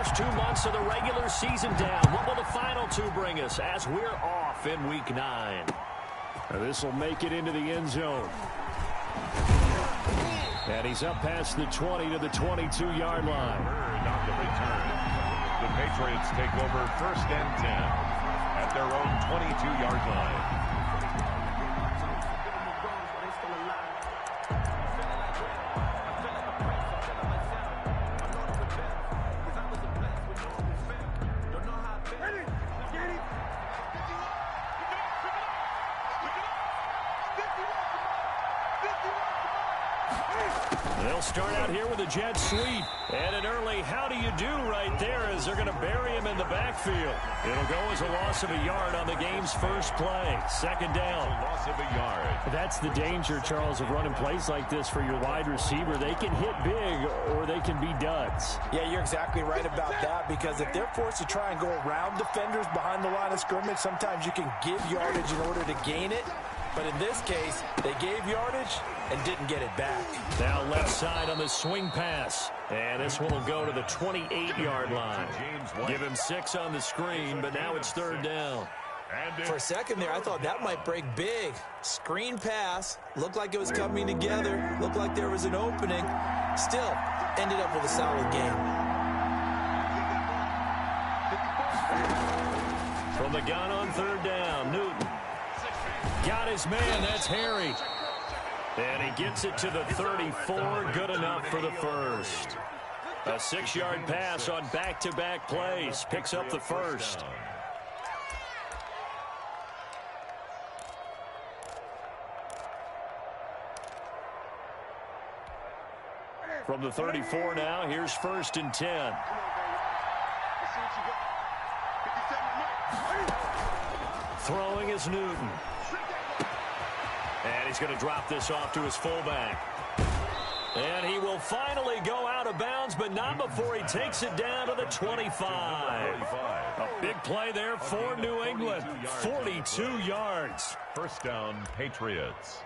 first 2 months of the regular season down. What will the final two bring us as we're off in Week 9? This will make it into the end zone. And he's up past the 20 to the 22-yard line. On the return, the Patriots take over 1st and 10 at their own 22-yard line. They'll start out here with a jet sweep. And an early how do you do right there as they're going to bury him in the backfield. It'll go as a loss of a yard on the game's first play. 2nd down. Loss of a yard. That's the danger, Charles, of running plays like this for your wide receiver. They can hit big or they can be duds. Yeah, you're exactly right about that, because if they're forced to try and go around defenders behind the line of scrimmage, sometimes you can give yardage in order to gain it. But in this case, they gave yardage and didn't get it back. Now left side on the swing pass. And this one will go to the 28-yard line. Give him 6 on the screen, but now it's 3rd down. For a second there, I thought that might break big. Screen pass. Looked like it was coming together. Looked like there was an opening. Still, ended up with a solid game. From the gun on 3rd down, Newton. Got his man, that's Harry. And he gets it to the 34, good enough for the first. A 6-yard pass on back-to-back plays, picks up the first. From the 34 now, here's 1st and 10. Throwing is Newton. And he's going to drop this off to his fullback. And he will finally go out of bounds, but not before he takes it down to the 25. A big play there for New England. 42 yards. 1st down, Patriots.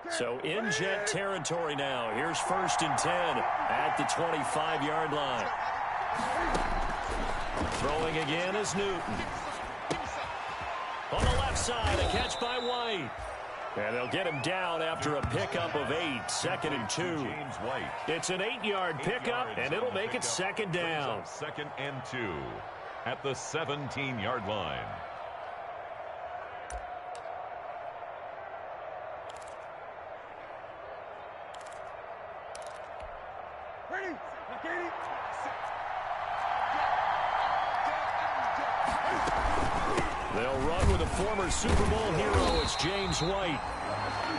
So in jet territory now. Here's 1st and 10 at the 25-yard line. Throwing again is Newton. On the left side, a catch by White. And they'll get him down after a pickup of 8, 2nd and 2. It's an 8-yard pickup, and it'll make it 2nd down. 2nd and 2 at the 17-yard line. They'll run with a former Super Bowl hero. It's James White.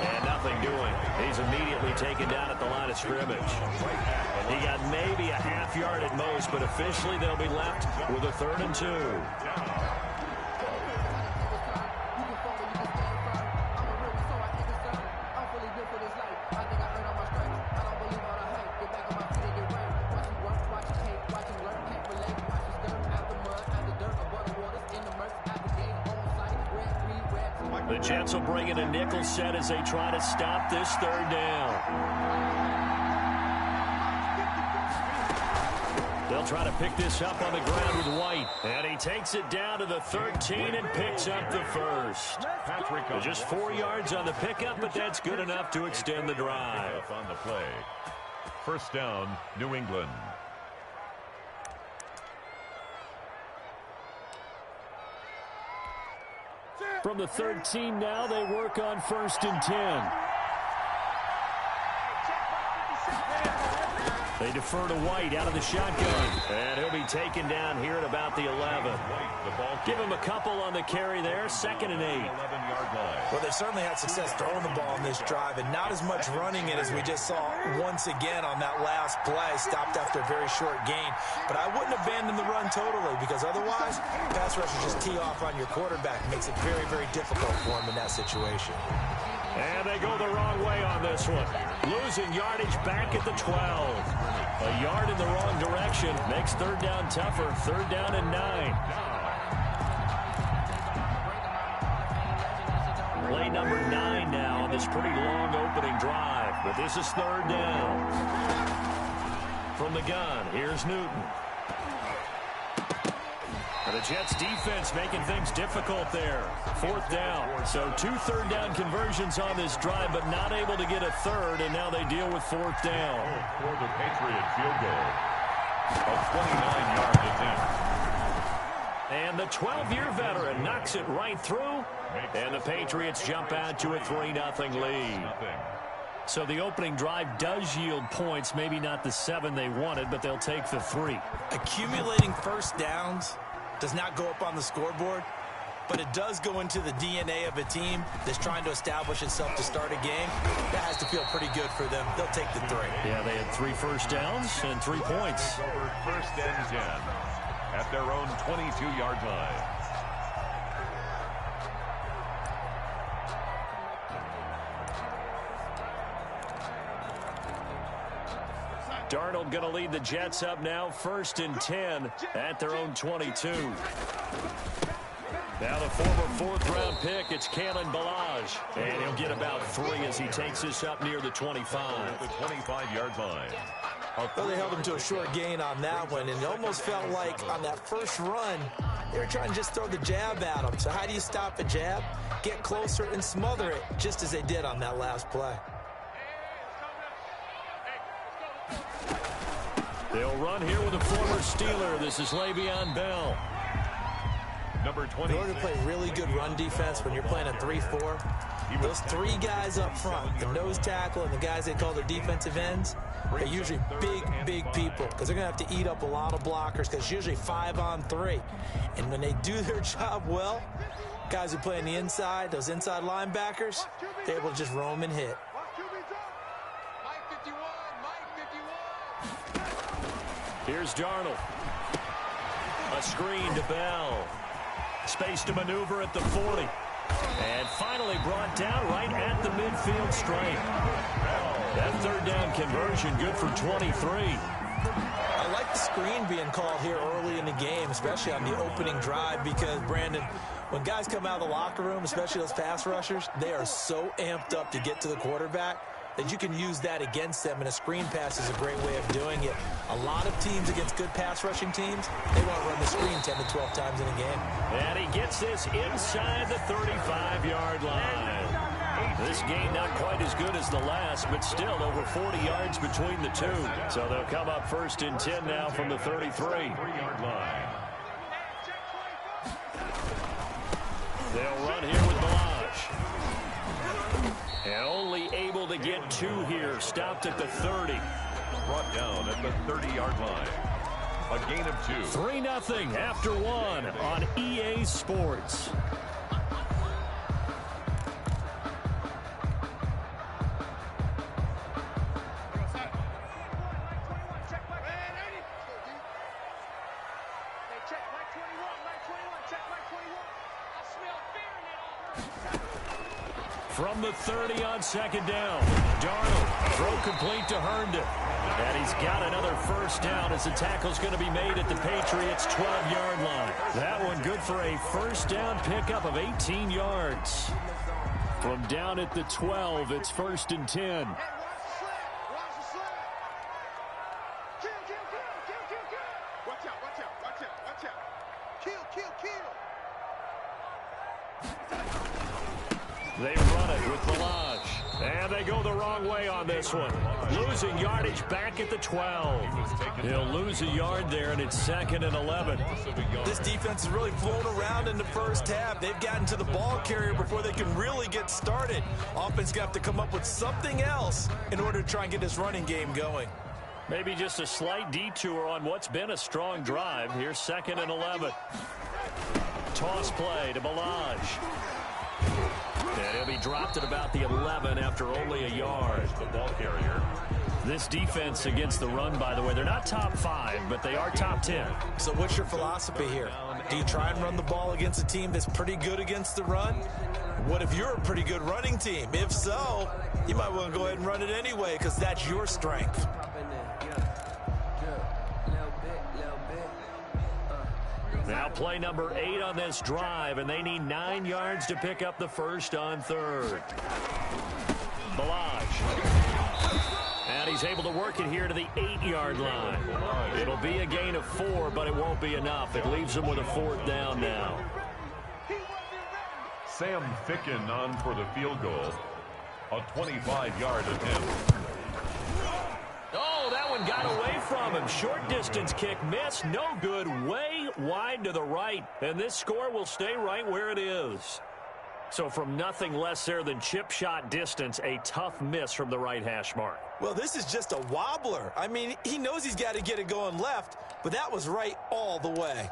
And nothing doing. He's immediately taken down at the line of scrimmage. He got maybe a half yard at most, but officially they'll be left with a 3rd and 2. The Jets will bring in a nickel set as they try to stop this 3rd down. They'll try to pick this up on the ground with White. And he takes it down to the 13 and picks up the first. Just 4 yards on the pickup, but that's good enough to extend the drive. On the play. 1st down, New England. From the 13 now, they work on 1st and 10. They defer to White out of the shotgun. And he'll be taken down here at about the 11. Give him a couple on the carry there. 2nd and 8. Well, they certainly had success throwing the ball on this drive, and not as much running it as we just saw once again on that last play. Stopped after a very short gain. But I wouldn't abandon the run totally, because otherwise, pass rushers just tee off on your quarterback. It makes it very, very difficult for him in that situation. And they go the wrong way on this one. Losing yardage back at the 12. A yard in the wrong direction makes 3rd down tougher. 3rd down and 9. Bengals. Pretty long opening drive, but this is third down. From the gun, here's Newton. And the Jets defense making things difficult there. Fourth down. So 2 third-down conversions on this drive, but not able to get a third, and now they deal with fourth down. For the Patriot field goal. A 29-yard attempt. And the 12-year veteran knocks it right through, and the Patriots jump out to a 3-0 lead. So the opening drive does yield points, maybe not the 7 they wanted, but they'll take the 3. Accumulating first downs does not go up on the scoreboard, but it does go into the DNA of a team that's trying to establish itself to start a game. That has to feel pretty good for them. They'll take the 3. Yeah, they had 3 first downs and 3 points. Over first and 10 at their own 22-yard line. Darnold going to lead the Jets up now, 1st and 10 at their own 22. Now the former 4th-round pick, it's Kalen Ballage. And he'll get about 3 as he takes this up near the 25. The 25-yard line. Well, they held him to a short gain on that one, and it almost felt like on that first run, they were trying to just throw the jab at him. So how do you stop a jab? Get closer and smother it, just as they did on that last play. They'll run here with a former Steeler. This is Le'Veon Bell. Number 20. In order to play really good run defense when you're playing a 3-4, those 3 guys up front, the nose tackle and the guys they call their defensive ends, they're usually big people because they're going to have to eat up a lot of blockers because it's usually 5-on-3. And when they do their job well, guys who play on the inside, those inside linebackers, they're able to just roam and hit. Here's Darnold. A screen to Bell. Space to maneuver at the 40. And finally brought down right at the midfield stripe. That 3rd down conversion good for 23. I like the screen being called here early in the game, especially on the opening drive, because, Brandon, when guys come out of the locker room, especially those pass rushers, they are so amped up to get to the quarterback that you can use that against them, and a screen pass is a great way of doing it. A lot of teams against good pass rushing teams, they want to run the screen 10 to 12 times in a game. And he gets this inside the 35-yard line. This game not quite as good as the last, but still over 40 yards between the two. So they'll come up 1st and 10 now from the 33-yard line. They'll run here with Ballage. And only able to get 2 here. Stopped at the 30. Brought down at the 30-yard line. A gain of 2. 3-0 after 1 on EA Sports. From the 30 on 2nd down. Darnold, throw complete to Herndon. And he's got another 1st down as the tackle's going to be made at the Patriots' 12-yard line. That one good for a 1st down pickup of 18 yards. From down at the 12, it's 1st and 10. They run it with Ballage. And they go the wrong way on this one. Losing yardage back at the 12. He'll lose a yard there, and it's 2nd and 11. This defense has really flown around in the first half. They've gotten to the ball carrier before they can really get started. Offense got to come up with something else in order to try and get this running game going. Maybe just a slight detour on what's been a strong drive. Here's 2nd and 11. Toss play to Ballage. And he'll be dropped at about the 11 after only a yard. The ball carrier. This defense against the run, by the way, they're not top 5, but they are top 10. So what's your philosophy here? Do you try and run the ball against a team that's pretty good against the run? What if you're a pretty good running team? If so, you might want to go ahead and run it anyway because that's your strength. Now play number 8 on this drive, and they need 9 yards to pick up the 1st on 3rd. And he's able to work it here to the 8-yard line. It'll be a gain of 4, but it won't be enough. It leaves him with a 4th down now. Sam Ficken on for the field goal. A 25-yard attempt. Oh, that one got away from him. Short distance kick missed. No good. Way wide to the right. And this score will stay right where it is. So from nothing less there than chip shot distance, a tough miss from the right hash mark. Well, this is just a wobbler. I mean, he knows he's got to get it going left, but that was right all the way.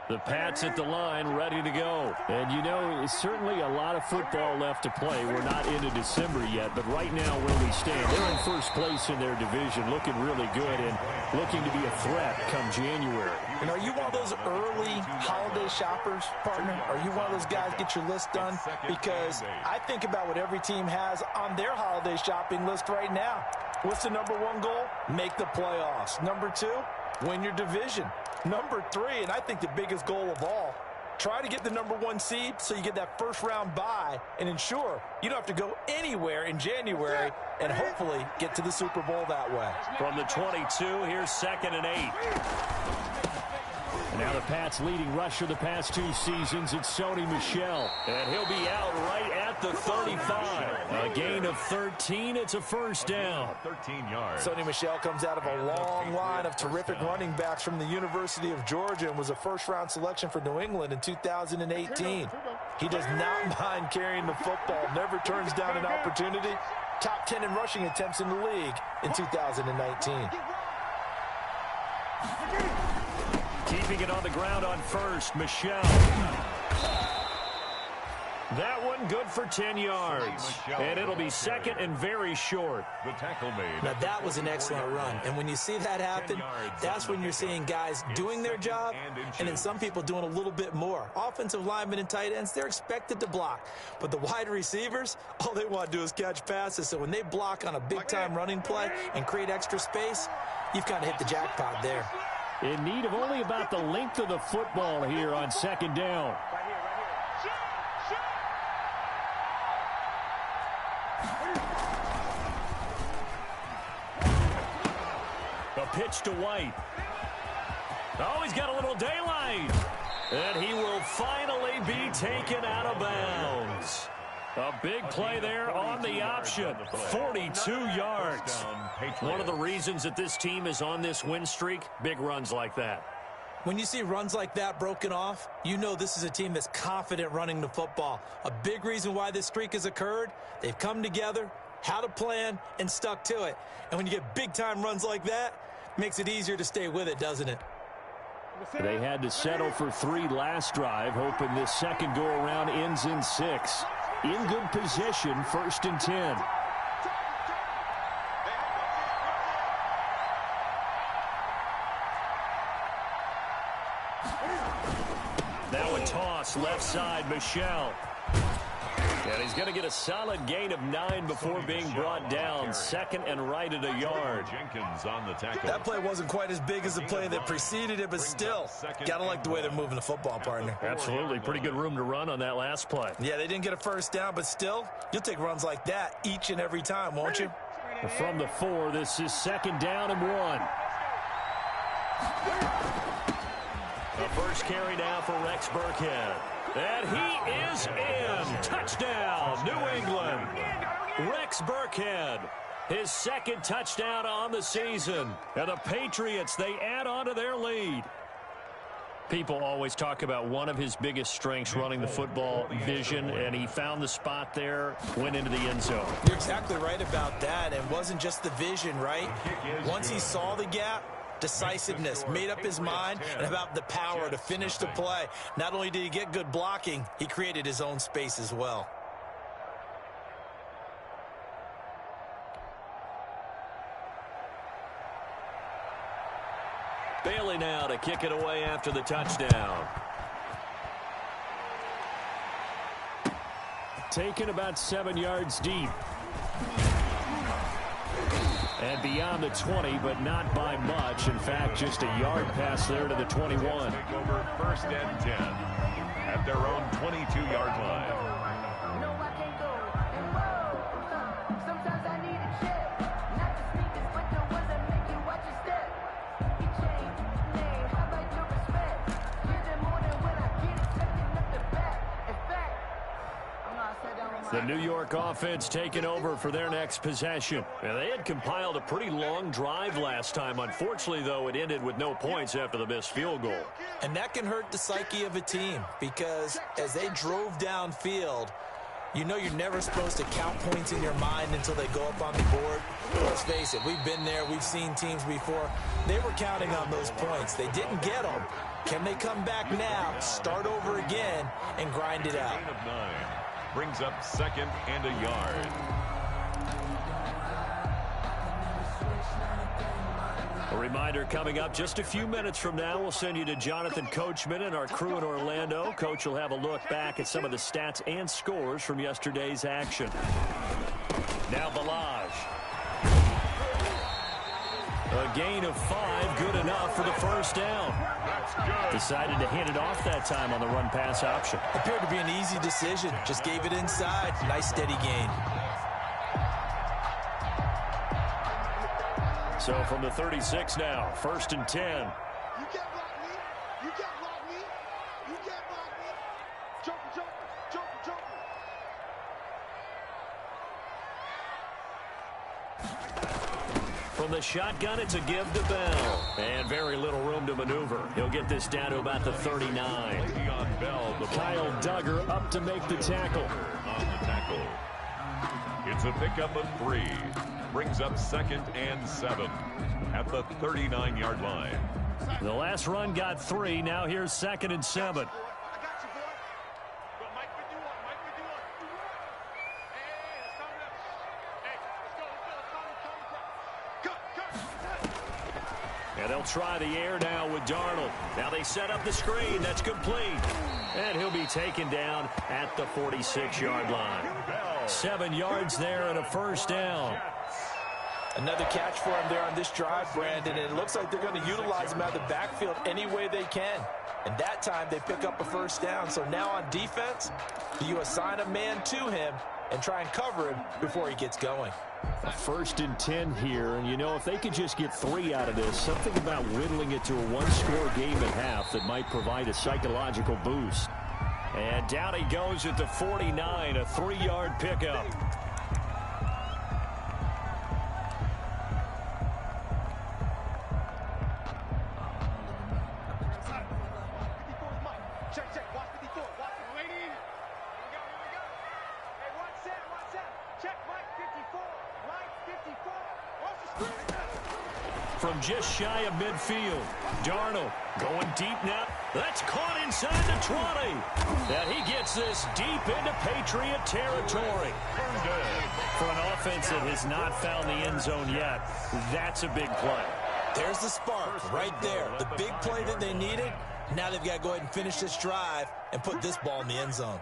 The Pats at the line, ready to go. And, you know, certainly a lot of football left to play. We're not into December yet, but right now where we stand, they're in first place in their division, looking really good and looking to be a threat come January. And are you one of those early holiday shoppers, partner? Are you one of those guys get your list done? Because I think about what every team has on their holiday shopping list right now. What's the number 1 goal? Make the playoffs. Number 2, win your division. Number 3, and I think the biggest goal of all, try to get the number 1 seed so you get that first-round bye and ensure you don't have to go anywhere in January and hopefully get to the Super Bowl that way. From the 22, here's 2nd and 8. And now the Pats' leading rusher the past 2 seasons, it's Sony Michel. And he'll be out right at the 35. A gain of 13, it's a first down. 13 yards. Sony Michel comes out of a long line of terrific running backs from the University of Georgia and was a first-round selection for New England in 2018. He does not mind carrying the football, never turns down an opportunity. Top 10 in rushing attempts in the league in 2019. Keeping it on the ground on first, Michel. That one good for 10 yards. And it'll be 2nd and very short. The tackle made. Now, that was an excellent run. And when you see that happen, that's when you're seeing guys doing their job and then some people doing a little bit more. Offensive linemen and tight ends, they're expected to block. But the wide receivers, all they want to do is catch passes. So when they block on a big-time running play and create extra space, you've kind of hit the jackpot there. In need of only about the length of the football here on 2nd down. A pitch to White. Oh, he's got a little daylight. And he will finally be taken out of bounds. A big play there on the option. 42 yards. One of the reasons that this team is on this win streak, big runs like that. When you see runs like that broken off, you know this is a team that's confident running the football. A big reason why this streak has occurred, they've come together, had a plan, and stuck to it. And when you get big-time runs like that, it makes it easier to stay with it, doesn't it? They had to settle for 3 last drive, hoping this second go-around ends in 6. In good position, 1st and 10. Now a toss, left side, Michel. And he's going to get a solid gain of 9 before being brought down. 2nd and right at a yard. Jenkins on the tackle. That play wasn't quite as big as the play that preceded it, but still, got to like the way they're moving the football, partner. Absolutely. Pretty good room to run on that last play. Yeah, they didn't get a first down, but still, you'll take runs like that each and every time, won't you? From the 4, this is 2nd down and 1. The first carry now for Rex Burkhead. And he is in. Touchdown, New England. Rex Burkhead, his 2nd touchdown on the season. And the Patriots, they add on to their lead. People always talk about one of his biggest strengths running the football, vision, and he found the spot there, went into the end zone. You're exactly right about that. It wasn't just the vision, right? Once he saw the gap, decisiveness, made up his mind, and about the power to finish the play. Not only did he get good blocking, he created his own space as well. Bailey now to kick it away after the touchdown. Taken about 7 yards deep. And beyond the 20, but not by much. In fact, just a yard pass there to the 21. Take over 1st and 10 at their own 22-yard line. The New York offense taking over for their next possession. And they had compiled a pretty long drive last time. Unfortunately, though, it ended with no points after the missed field goal. And that can hurt the psyche of a team because as they drove downfield, you know you're never supposed to count points in your mind until they go up on the board. Let's face it, we've been there. We've seen teams before. They were counting on those points. They didn't get them. Can they come back now, start over again, and grind it out? Gain of 9. Brings up 2nd and a yard. A reminder coming up just a few minutes from now. We'll send you to Jonathan Coachman and our crew in Orlando. Coach will have a look back at some of the stats and scores from yesterday's action. Now Balaj. A gain of 5, good enough for the first down. Decided to hand it off that time on the run-pass option. Appeared to be an easy decision. Just gave it inside. Nice steady gain. So from the 36 now, 1st and 10. You can't block me. You can't block me. You can't block me. Jumper. From the shotgun, it's a give to Bell. And very little room to maneuver. He'll get this down to about the 39. Kyle Duggar up to make the tackle. On the tackle. It's a pickup of 3. Brings up 2nd and 7 at the 39-yard line. The last run got 3. Now here's 2nd and 7. And they'll try the air now with Darnold. Now they set up the screen. That's complete. And he'll be taken down at the 46-yard line. 7 yards there and a first down. Another catch for him there on this drive, Brandon. And it looks like they're going to utilize him out of the backfield any way they can. And that time they pick up a first down. So now on defense, you assign a man to him and try and cover him before he gets going. A 1st and 10 here, and you know, if they could just get 3 out of this, something about whittling it to a one-score game at half that might provide a psychological boost. And down he goes at the 49, a 3-yard pickup. From just shy of midfield, Darnold going deep now. That's caught inside the 20. And he gets this deep into Patriot territory. For an offense that has not found the end zone yet, that's a big play. There's the spark right there. The big play that they needed. Now they've got to go ahead and finish this drive and put this ball in the end zone.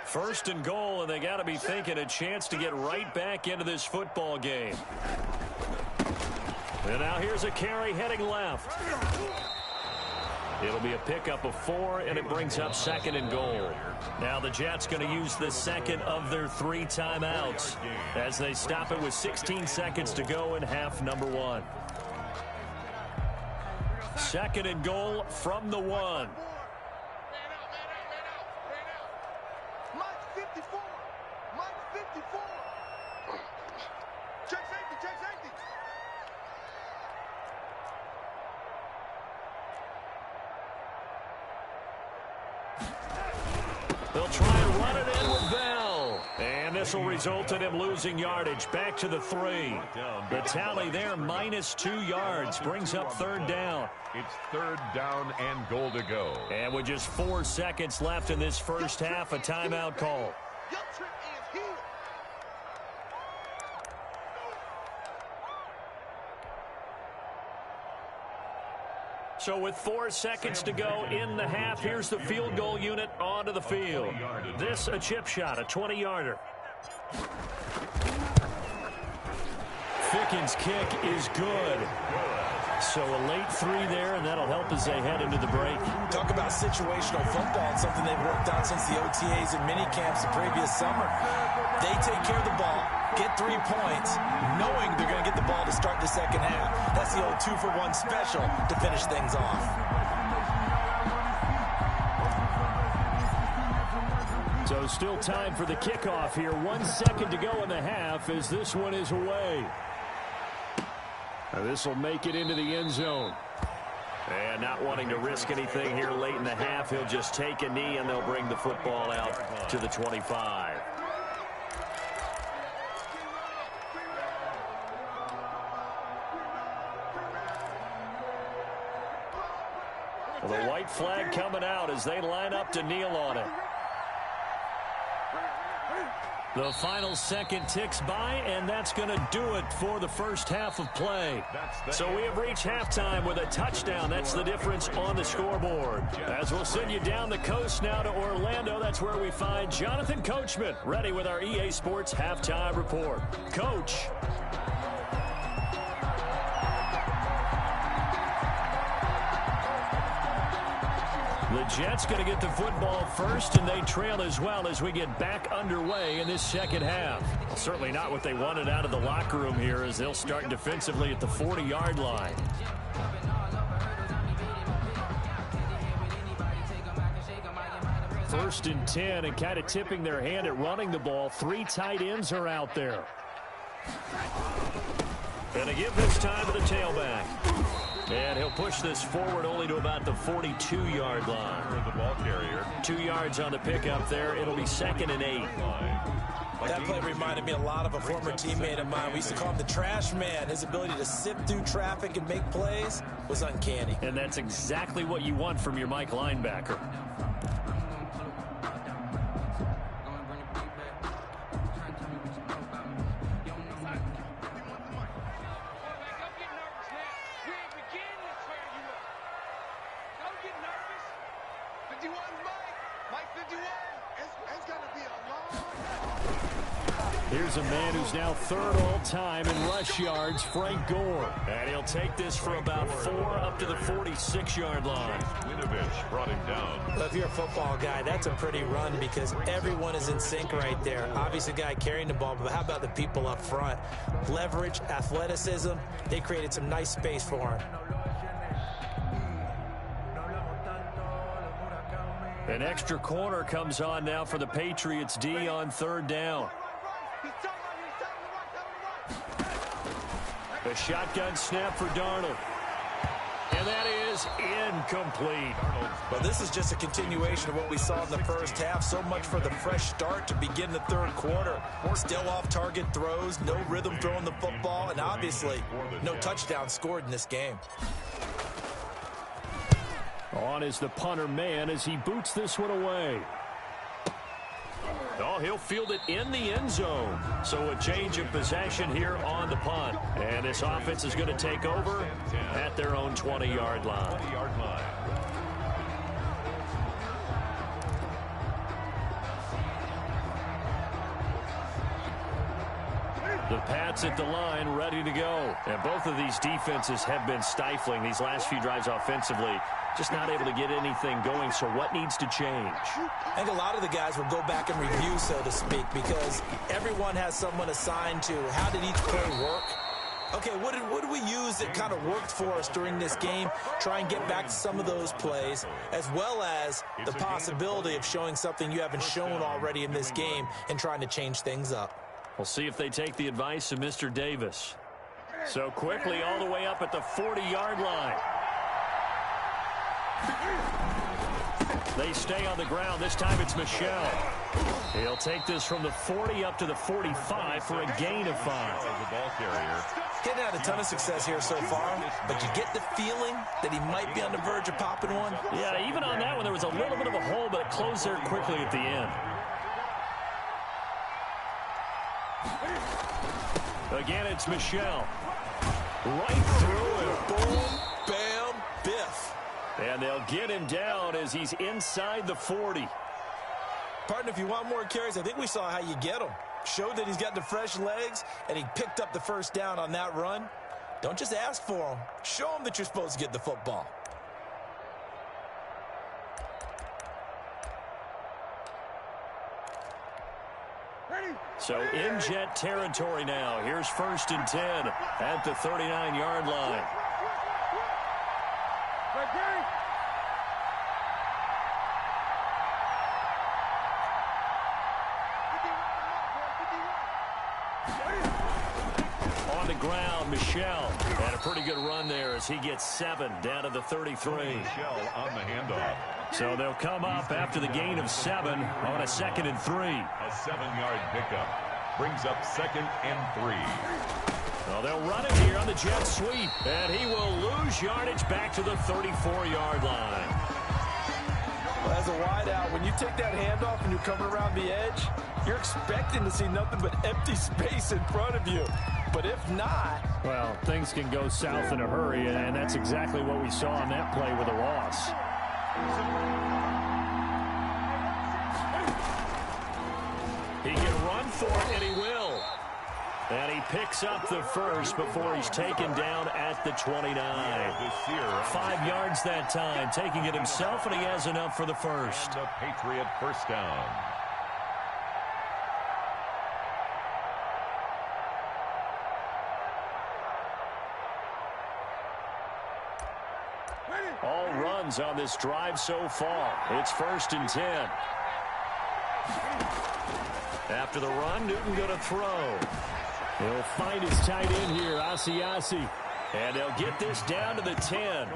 1st and goal, and they got to be thinking a chance to get right back into this football game. And now here's a carry heading left. It'll be a pickup of 4, and it brings up 2nd and goal. Now the Jets going to use the 2nd of their 3 timeouts as they stop it with 16 seconds to go in half number 1. 2nd and goal from the 1. They'll try and run it in with Bell. And this will result in him losing yardage. Back to the 3. The tally there, -2 yards. Brings up 3rd down. It's 3rd down and goal to go. And with just 4 seconds left in this first half, a timeout call. So with 4 seconds to go in the half, here's the field goal unit onto the field. This a chip shot, a 20-yarder. Fickens' kick is good. So a late 3 there, and that'll help as they head into the break. Talk about situational football. It's something they've worked on since the OTAs and mini camps the previous summer. They take care of the ball, get 3 points, knowing they're going to get the ball to start the second half. That's the old 2-for-1 special to finish things off. So still time for the kickoff here. 1 second to go in the half as this one is away. This will make it into the end zone. And not wanting to risk anything here late in the half, he'll just take a knee and they'll bring the football out to the 25. Well, the white flag coming out as they line up to kneel on it. The final second ticks by, and that's going to do it for the first half of play. So we have reached halftime with a touchdown. That's the difference on the scoreboard. As we'll send you down the coast now to Orlando, that's where we find Jonathan Coachman, ready with our EA Sports Halftime Report. Coach. The Jets going to get the football first, and they trail as well as we get back underway in this second half. Well, certainly not what they wanted out of the locker room here as they'll start defensively at the 40-yard line. First and 10, and kind of tipping their hand at running the ball. 3 tight ends are out there. And a give this time to the tailback. And he'll push this forward only to about the 42-yard line. For the ball carrier. 2 yards on the pickup there. It'll be 2nd and 8. That play reminded me a lot of a former teammate of mine. We used to call him the trash man. His ability to sift through traffic and make plays was uncanny. And that's exactly what you want from your Mike linebacker. Here's a man who's now 3rd all-time in rush yards, Frank Gore. And he'll take this for about 4 up to the 46-yard line. Winovich brought him down. Well, if you're a football guy, that's a pretty run because everyone is in sync right there. Obviously, the guy carrying the ball, but how about the people up front? Leverage, athleticism, they created some nice space for him. An extra corner comes on now for the Patriots D on 3rd down. A shotgun snap for Darnold. And that is incomplete. Well, this is just a continuation of what we saw in the first half. So much for the fresh start to begin the 3rd quarter. Still off-target throws, no rhythm throwing the football, and obviously no touchdown scored in this game. On is the punter man as he boots this one away. Oh, he'll field it in the end zone. So a change of possession here on the punt. And this offense is going to take over at their own 20-yard line. The Pats at the line, ready to go. And both of these defenses have been stifling these last few drives offensively. Just not able to get anything going, so what needs to change? I think a lot of the guys will go back and review, so to speak, because everyone has someone assigned to how did each play work. Okay, what did we use that kind of worked for us during this game? Try and get back to some of those plays, as well as the possibility of showing something you haven't shown already in this game and trying to change things up. We'll see if they take the advice of Mr. Davis. So quickly all the way up at the 40-yard line. They stay on the ground. This time it's Michel. He'll take this from the 40 up to the 45 for a gain of 5. The ball carrier. Getting had a ton of success here so far, but you get the feeling that he might be on the verge of popping one. Yeah, even on that one, there was a little bit of a hole, but it closed there quickly at the end. Again, it's Michel. Right through it. Boom, bam, biff. And they'll get him down as he's inside the 40. Partner, if you want more carries, I think we saw how you get them. Showed that he's got the fresh legs, and he picked up the first down on that run. Don't just ask for them. Show them that you're supposed to get the football. So in Jet territory now. Here's 1st and 10 at the 39-yard line. ground. Michel had a pretty good run there as he gets 7 down to the 33. Michel on the handoff. So they'll come up after the gain of 7 on a 2nd and 3. A 7-yard pickup brings up 2nd and 3. Well, they'll run it here on the jet sweep, and he will lose yardage back to the 34-yard line. Well, as a wideout, when you take that handoff and you're coming around the edge, you're expecting to see nothing but empty space in front of you. But if not... Well, things can go south in a hurry, and that's exactly what we saw on that play with a loss. He can run for it, and he will. And he picks up the first before he's taken down at the 29. 5 yards that time, taking it himself, and he has enough for the first. And a Patriot first down. All runs on this drive so far. It's 1st and 10. After the run, Newton going to throw. He'll find his tight end here, Asiasi. And they'll get this down to the 10.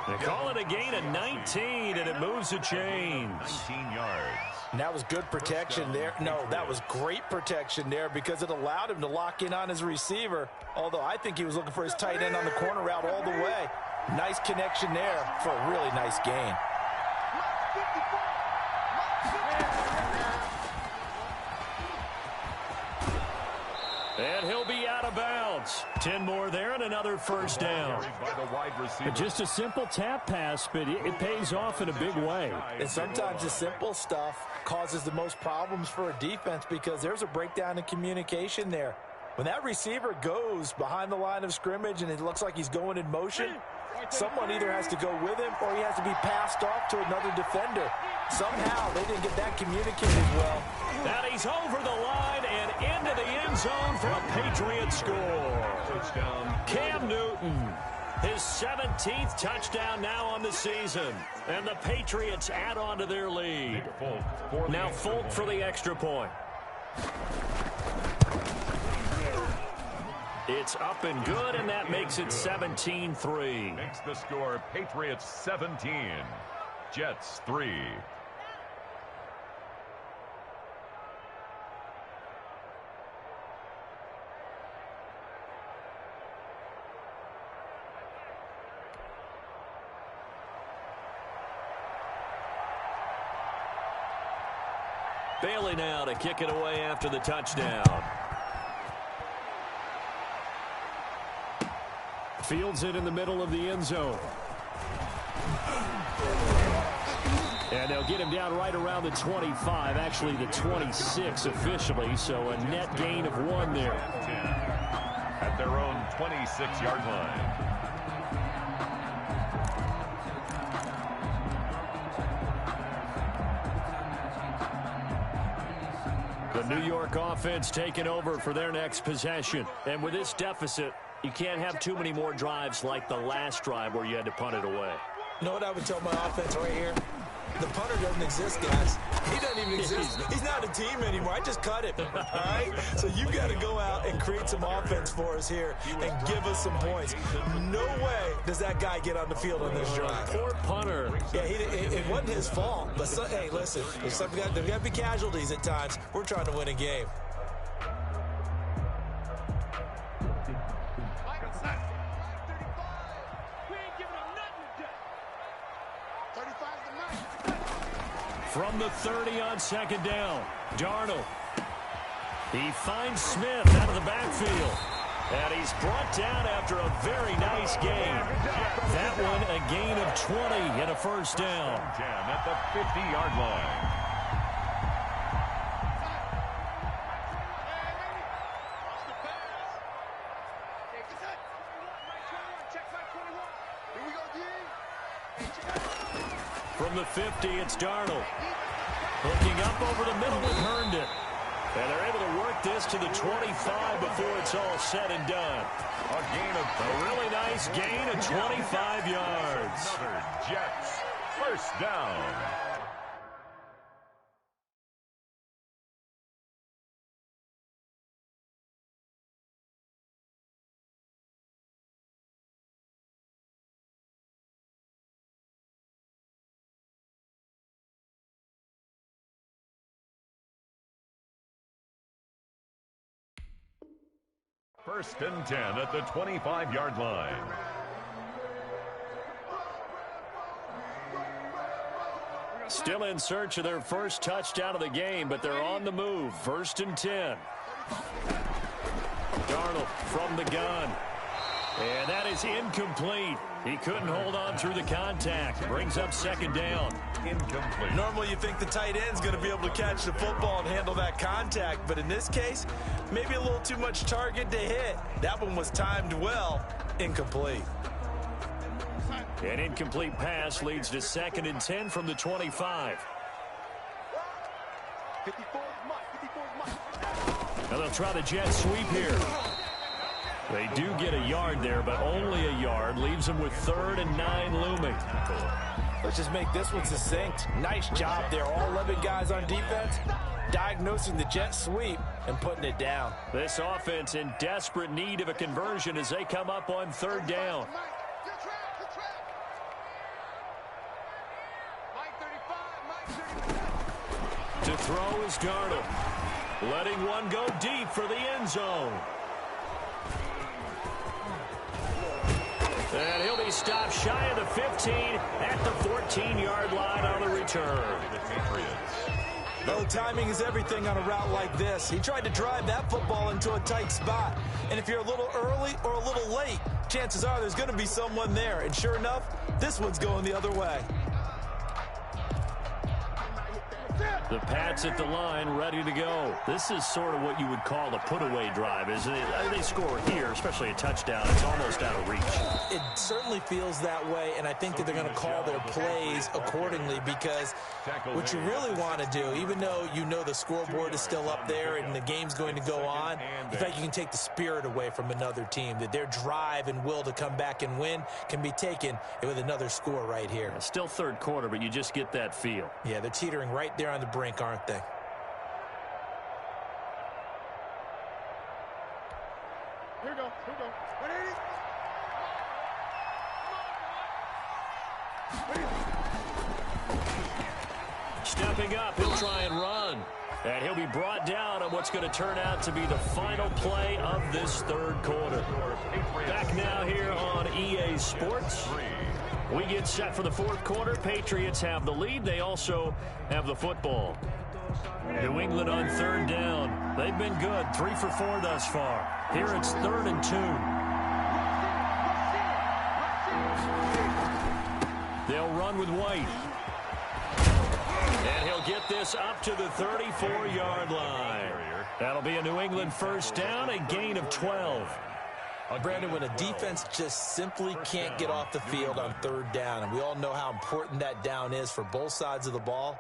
They call it a gain of 19, and it moves the chains. 19 yards. And that was good protection there. No, that was great protection there because it allowed him to lock in on his receiver. Although I think he was looking for his tight end on the corner route all the way. Nice connection there for a really nice gain. And he'll be out of bounds. 10 more there and another first down. Just a simple tap pass, but it pays off in a big way. And sometimes the simple stuff causes the most problems for a defense because there's a breakdown in communication there. When that receiver goes behind the line of scrimmage and it looks like he's going in motion, someone either has to go with him or he has to be passed off to another defender. Somehow they didn't get that communicated well. And he's over the line and into the end zone for a Patriot score. Touchdown. Cam Newton, his 17th touchdown now on the season. And the Patriots add on to their lead. Now Folk for the extra point. It's up and good, and that makes it 17-3. Makes the score Patriots 17, Jets 3. Bailey now to kick it away after the touchdown. Fields it in the middle of the end zone. And they'll get him down right around the 25, actually the 26 officially, so a net gain of 1 there. 10 at their own 26-yard line. The New York offense taking over for their next possession. And with this deficit, you can't have too many more drives like the last drive where you had to punt it away. You know what I would tell my offense right here? The punter doesn't exist, guys. He doesn't even exist. He's not a team anymore. I just cut him, all right? So you've got to go out and create some offense for us here and give us some points. No way does that guy get on the field on this drive. Poor punter. Yeah, it wasn't his fault. But, hey, listen, there's got to be casualties at times. We're trying to win a game. From the 30 on 2nd down, Darnold. He finds Smith out of the backfield. And he's brought down after a very nice gain. That one a gain of 20 and a first down. 10 at the 50-yard line. From the 50, it's Darnold. Hooking up over the middle with Herndon. And they're able to work this to the 25 before it's all said and done. A really nice gain of 25 yards. Another Jets first down. First and 10 at the 25-yard line. Still in search of their first touchdown of the game, but they're on the move. First and 10. Darnold from the gun. And that is incomplete. He couldn't hold on through the contact. Brings up second down. Incomplete. Normally you think the tight end's going to be able to catch the football and handle that contact, but in this case, maybe a little too much target to hit. That one was timed well. Incomplete. An incomplete pass leads to second and 10 from the 25. 54 is mine. 54 is mine. Now they'll try the jet sweep here. They do get a yard there, but only a yard. Leaves them with 3rd and 9 looming. Let's just make this one succinct. Nice job there. All 11 guys on defense diagnosing the jet sweep and putting it down. This offense in desperate need of a conversion as they come up on 3rd down. To throw is Darnold. Letting one go deep for the end zone. And he'll be stopped shy of the 15 at the 14-yard line on the return. Well, timing is everything on a route like this. He tried to drive that football into a tight spot. And if you're a little early or a little late, chances are there's going to be someone there. And sure enough, this one's going the other way. The Pats at the line, ready to go. This is sort of what you would call a put-away drive, isn't it? They score here, especially a touchdown. It's almost out of reach. It certainly feels that way, and I think that they're going to call their plays accordingly because what you really want to do, even though you know the scoreboard is still up there and the game's going to go on, in fact, you can take the spirit away from another team, that their drive and will to come back and win can be taken with another score right here. It's still 3rd quarter, but you just get that feel. Yeah, they're teetering right there on the brink, aren't they? Here we go. 180. Stepping up, he'll try and run. And he'll be brought down on what's going to turn out to be the final play of this 3rd quarter. Back now here on EA Sports. We get set for the 4th quarter. Patriots have the lead. They also have the football. New England on 3rd down. They've been good. 3 for 4 thus far. Here it's 3rd and 2. They'll run with White. And he'll get this up to the 34-yard line. That'll be a New England first down, a gain of 12. Brandon, when a defense just simply can't get off the field on 3rd down, and we all know how important that down is for both sides of the ball,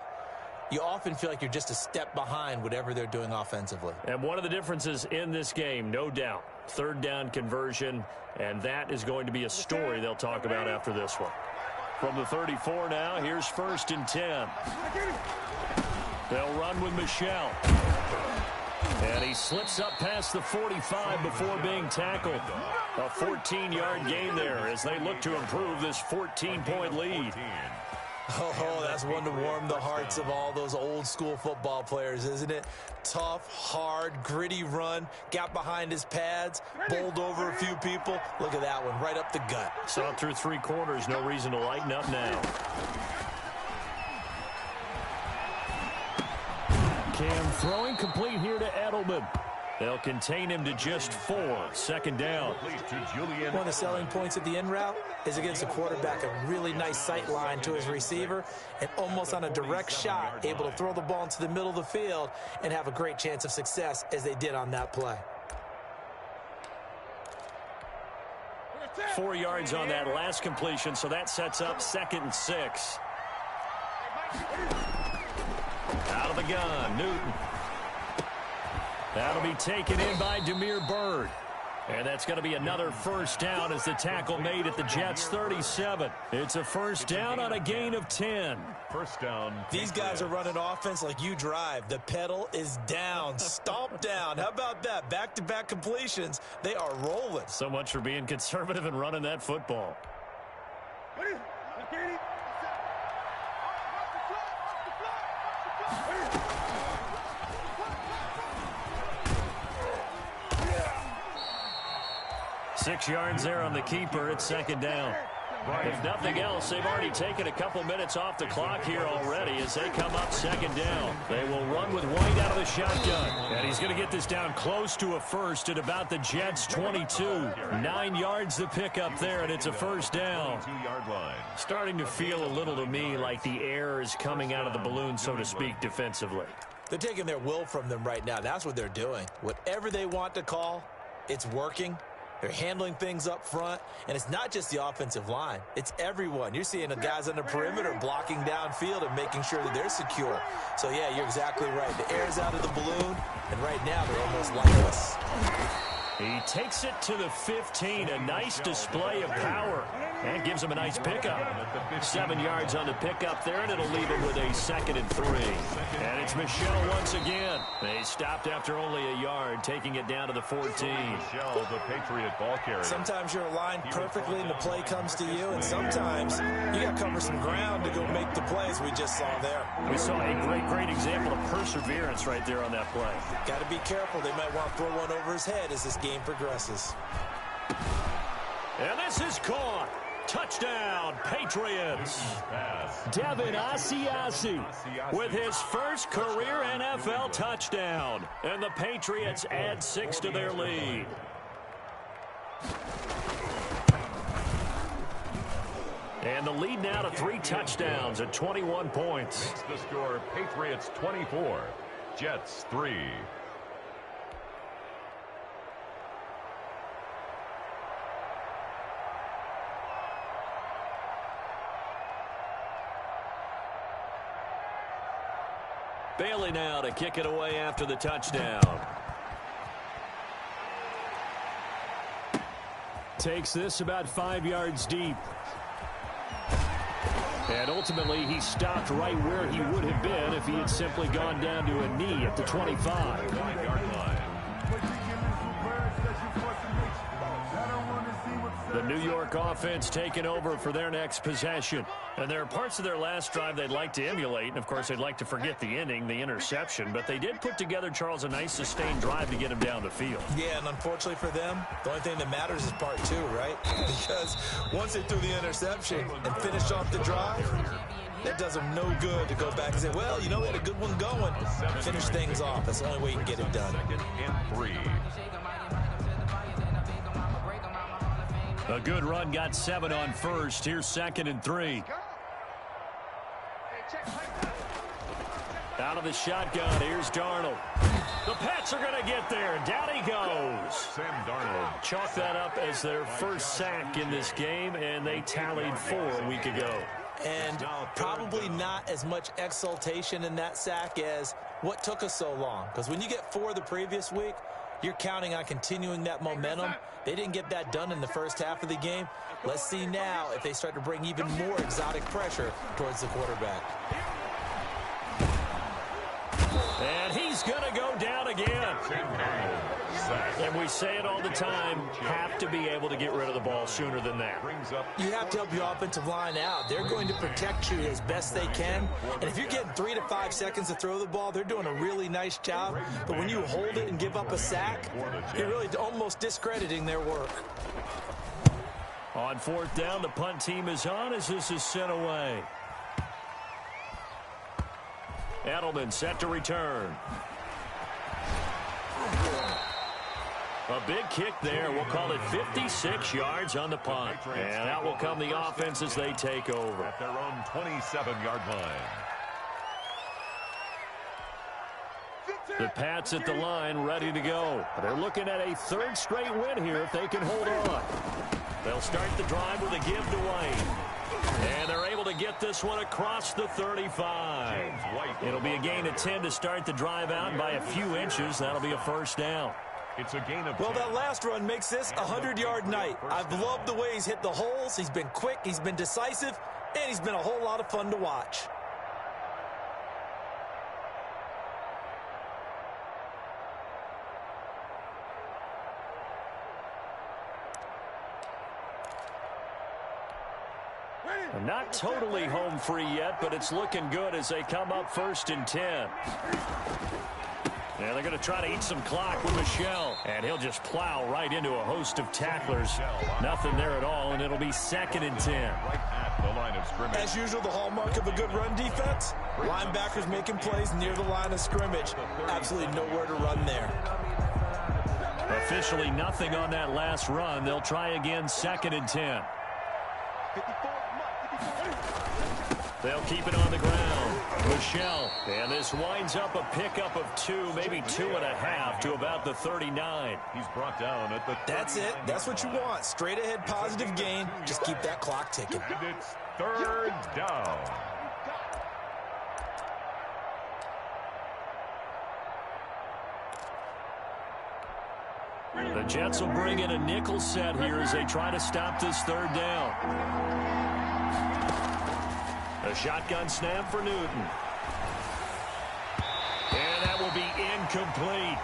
you often feel like you're just a step behind whatever they're doing offensively. And one of the differences in this game, no doubt, 3rd down conversion, and that is going to be a story they'll talk about after this one. From the 34 now, here's 1st and 10. They'll run with Michel. And he slips up past the 45 before being tackled. A 14-yard gain there as they look to improve this 14-point lead. Oh, that's one to warm the hearts of all those old-school football players, isn't it? Tough, hard, gritty run, got behind his pads, bowled over a few people. Look at that one, right up the gut. Saw it through 3 quarters, no reason to lighten up now. Cam throwing complete here to Edelman. They'll contain him to just 4. 2nd down. One of the selling points of the in route is against the quarterback, a really nice sight line to his receiver, and almost on a direct shot, able to throw the ball into the middle of the field and have a great chance of success as they did on that play. 4 yards on that last completion, so that sets up 2nd and 6. Out of the gun, Newton. That'll be taken in by Damiere Byrd. And that's going to be another first down as the tackle made at the Jets' 37. It's a first down on a gain of 10. First down. These guys are running offense like you drive. The pedal is down, stomp down. How about that? Back-to-back completions. They are rolling. So much for being conservative and running that football. 6 yards there on the keeper. It's second down. If nothing else, they've already taken a couple minutes off the clock here already as they come up second down. They will run with White out of the shotgun. And he's going to get this down close to a first at about the Jets' 22. 9 yards to pick up there, and it's a first down. Starting to feel a little to me like the air is coming out of the balloon, so to speak, defensively. They're taking their will from them right now. That's what they're doing. Whatever they want to call, it's working. They're handling things up front, and it's not just the offensive line. It's everyone. You're seeing the guys on the perimeter blocking downfield and making sure that they're secure. So, yeah, you're exactly right. The air's out of the balloon, and right now they're almost lifeless. He takes it to the 15. A nice display of power. And gives him a nice pickup. 7 yards on the pickup there, and it'll leave him with a 2nd and 3. And it's Michel once again. They stopped after only a yard, taking it down to the 14. Michel, the Patriot ball carrier. Sometimes you're aligned perfectly and the play comes to you, and sometimes you got to cover some ground to go make the plays we just saw there. We saw a great example of perseverance right there on that play. Got to be careful. They might want to throw one over his head as this game progresses. And this is caught. Touchdown, Patriots. Devin Asiasi with his first career NFL touchdown. And the Patriots add 6 to their lead. And the lead now to 3 touchdowns at 21 points. Makes the score Patriots 24, Jets 3. Bailey now to kick it away after the touchdown. Takes this about 5 yards deep. And ultimately, he stopped right where he would have been if he had simply gone down to a knee at the 25. 5-yard line. The New York offense taking over for their next possession. And there are parts of their last drive they'd like to emulate. And, of course, they'd like to forget the ending, the interception. But they did put together, Charles, a nice sustained drive to get him down the field. Yeah, and unfortunately for them, the only thing that matters is part 2, right? Because once they threw the interception and finished off the drive, that does them no good to go back and say, well, you know, we had a good one going. Finish things off. That's the only way you can get it done. 2nd and 3. A good run got 7 on first. Here's 2nd and 3. Out of the shotgun, here's Darnold. The Pats are going to get there. Down he goes. Sam Darnold. Chalk that up as their first sack in this game, and they tallied 4 a week ago. And probably not as much exultation in that sack as what took us so long. Because when you get 4 the previous week, you're counting on continuing that momentum. They didn't get that done in the first half of the game. Let's see now if they start to bring even more exotic pressure towards the quarterback. And he's going to go down again. And we say it all the time, have to be able to get rid of the ball sooner than that. You have to help your offensive line out. They're going to protect you as best they can. And if you're getting 3 to 5 seconds to throw the ball, they're doing a really nice job. But when you hold it and give up a sack, you're really almost discrediting their work. On 4th down, the punt team is on as this is sent away. Edelman set to return. A big kick there. We'll call it 56 yards on the punt. And out will come the offense as they take over. At their own 27-yard line. The Pats at the line ready to go. They're looking at a 3rd straight win here if they can hold on. They'll start the drive with a give to White. And they're able to get this one across the 35. It'll be a gain of 10 to start the drive out by a few inches. That'll be a first down. It's a gain of 10. Well, that last run makes this a 100-yard night. I've loved the way he's hit the holes. He's been quick, he's been decisive, and he's been a whole lot of fun to watch. Not totally home free yet, but it's looking good as they come up 1st and 10. And they're going to try to eat some clock with Michel. And he'll just plow right into a host of tacklers. Nothing there at all, and it'll be 2nd and 10. Right at the line of scrimmage. As usual, the hallmark of a good run defense, linebackers making plays near the line of scrimmage. Absolutely nowhere to run there. Officially nothing on that last run. They'll try again, 2nd and 10. They'll keep it on the ground. Michel. And this winds up a pickup of 2, maybe 2.5 to about the 39. He's brought down at the 39. That's it. That's what you want. Straight ahead positive gain. Just keep that clock ticking. And it's 3rd down. The Jets will bring in a nickel set here as they try to stop this 3rd down. A shotgun snap for Newton. And that will be incomplete.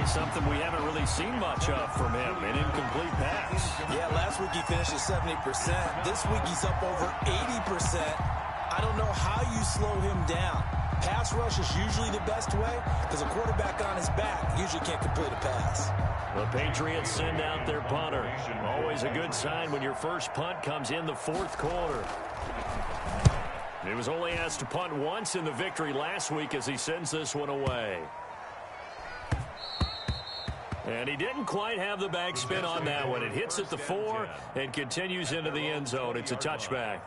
Something we haven't really seen much of from him, an incomplete pass. Yeah, last week he finished at 70%. This week he's up over 80%. I don't know how you slow him down. Pass rush is usually the best way because a quarterback on his back usually can't complete a pass. The Patriots send out their punter. Always a good sign when your first punt comes in the 4th quarter. He was only asked to punt once in the victory last week as he sends this one away. And he didn't quite have the backspin on that one. It hits at the 4 and continues into the end zone. It's a touchback.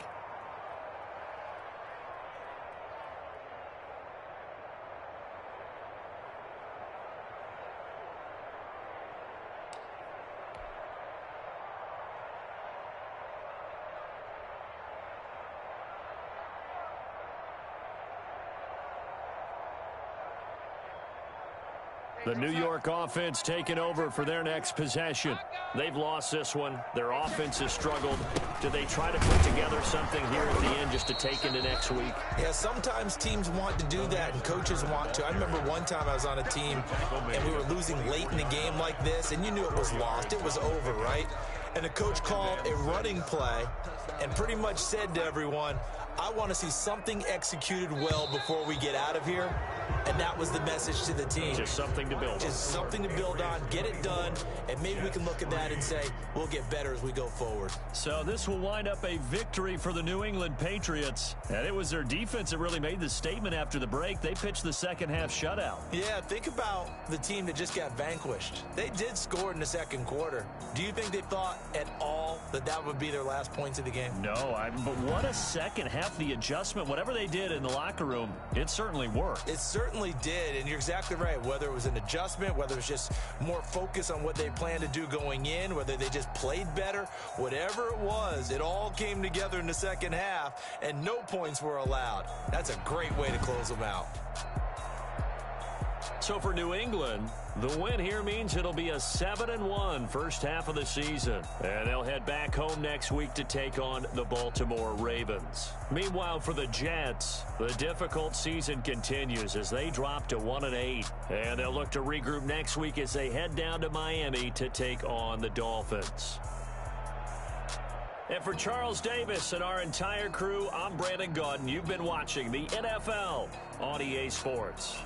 The New York offense taking over for their next possession. They've lost this one. Their offense has struggled. Do they try to put together something here at the end just to take into next week? Yeah, sometimes teams want to do that and coaches want to. I remember one time I was on a team and we were losing late in the game like this, and you knew it was lost. It was over, right? And the coach called a running play and pretty much said to everyone, I want to see something executed well before we get out of here. And that was the message to the team. Just something to build on. Just something to build on, get it done, and maybe we can look at that and say, we'll get better as we go forward. So this will wind up a victory for the New England Patriots. And it was their defense that really made the statement after the break. They pitched the second half shutout. Yeah, think about the team that just got vanquished. They did score in the 2nd quarter. Do you think they thought at all that that would be their last points of the game? No, but what a second half. The adjustment, whatever they did in the locker room, it certainly worked. It certainly did, and you're exactly right. Whether it was an adjustment, whether it was just more focus on what they planned to do going in, whether they just played better, whatever it was, it all came together in the second half, and no points were allowed. That's a great way to close them out. So for New England, the win here means it'll be a 7-1 first half of the season. And they'll head back home next week to take on the Baltimore Ravens. Meanwhile, for the Jets, the difficult season continues as they drop to 1-8. And they'll look to regroup next week as they head down to Miami to take on the Dolphins. And for Charles Davis and our entire crew, I'm Brandon Gaudin. You've been watching the NFL on EA Sports.